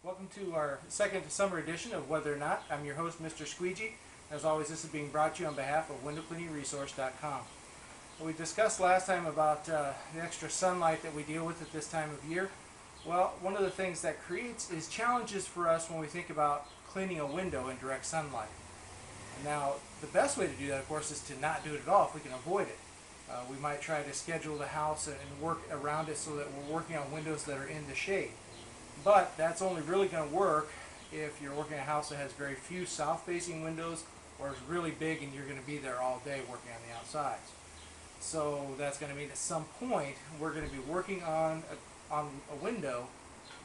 Welcome to our second summer edition of Whether or Not. I'm your host, Mr. Squeegee. As always, this is being brought to you on behalf of WindowCleaningResource.com. We discussed last time about the extra sunlight that we deal with at this time of year. Well, one of the things that creates is challenges for us when we think about cleaning a window in direct sunlight. Now, the best way to do that, of course, is to not do it at all if we can avoid it. We might try to schedule the house and work around it so that we're working on windows that are in the shade. But that's only really going to work if you're working in a house that has very few south-facing windows or is really big and you're going to be there all day working on the outsides. So that's going to mean at some point we're going to be working on a window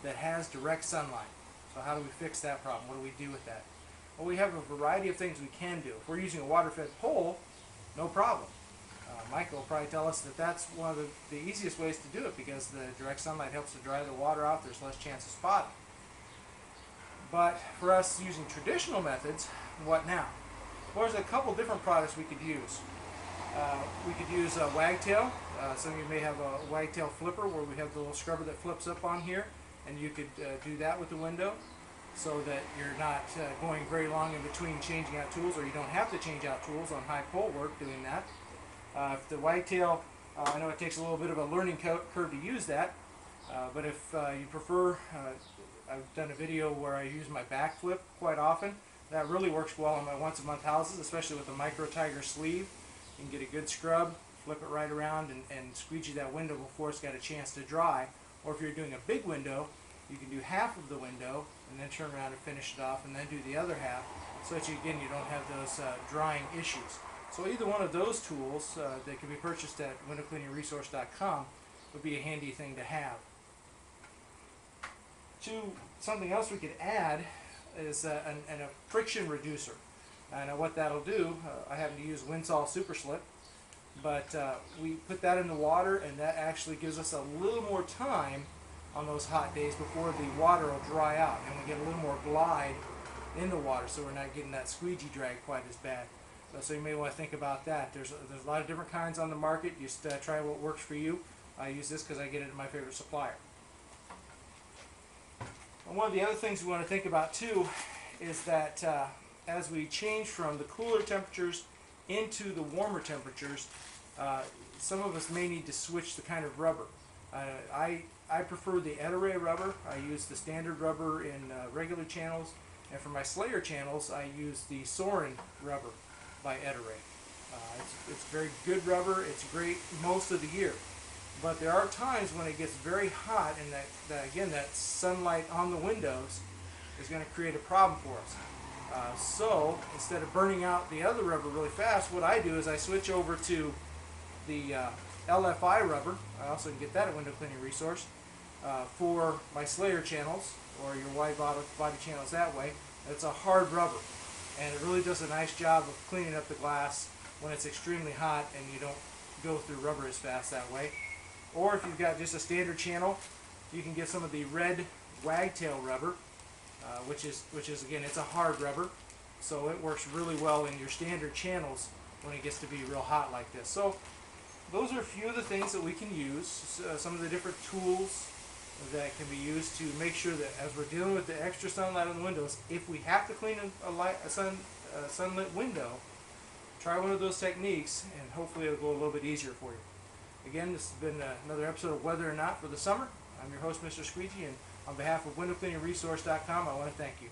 that has direct sunlight. So how do we fix that problem? What do we do with that? Well, we have a variety of things we can do. If we're using a water-fed pole, no problem. Michael will probably tell us that that's one of the easiest ways to do it because the direct sunlight helps to dry the water off. There's less chance of spotting. But for us using traditional methods, what now? Well, there's a couple different products we could use. We could use a wagtail. Some of you may have a wagtail flipper where we have the little scrubber that flips up on here, and you could do that with the window so that you're not going very long in between changing out tools, or you don't have to change out tools on high pole work doing that. If the wagtail, I know it takes a little bit of a learning curve to use that, but if you prefer, I've done a video where I use my backflip quite often. That really works well on my once-a-month houses, especially with a micro tiger sleeve. You can get a good scrub, flip it right around, and squeegee that window before it's got a chance to dry. Or if you're doing a big window, you can do half of the window and then turn around and finish it off, and then do the other half, so that you don't have those drying issues. So either one of those tools that can be purchased at WindowCleaningResource.com would be a handy thing to have. Something else we could add is a friction reducer. And what that'll do, I happen to use Winsol Super Slip, but we put that in the water, and that actually gives us a little more time on those hot days before the water will dry out, and we get a little more glide in the water, so we're not getting that squeegee drag quite as bad. So you may want to think about that. There's a lot of different kinds on the market. Just try what works for you. I use this because I get it at my favorite supplier. And one of the other things we want to think about too is that as we change from the cooler temperatures into the warmer temperatures, some of us may need to switch the kind of rubber. I prefer the Ed-Array rubber. I use the standard rubber in regular channels, and for my Slayer channels I use the Soarin' rubber by Ed-Array. It's very good rubber. It's great most of the year, but there are times when it gets very hot, and that sunlight on the windows is going to create a problem for us. So instead of burning out the other rubber really fast, what I do is I switch over to the LFI rubber. I also can get that at Window Cleaning Resource for my Slayer channels or your wide body channels that way. It's a hard rubber, and it really does a nice job of cleaning up the glass when it's extremely hot and you don't go through rubber as fast that way. Or if you've got just a standard channel, you can get some of the red wagtail rubber, which is again, it's a hard rubber, so it works really well in your standard channels when it gets to be real hot like this. So those are a few of the things that we can use, some of the different tools that can be used to make sure that as we're dealing with the extra sunlight on the windows, if we have to clean a sunlit window, try one of those techniques and hopefully it'll go a little bit easier for you. Again, this has been another episode of Whether or Not for the summer. I'm your host, Mr. Squeegee, and on behalf of WindowCleaningResource.com, I want to thank you.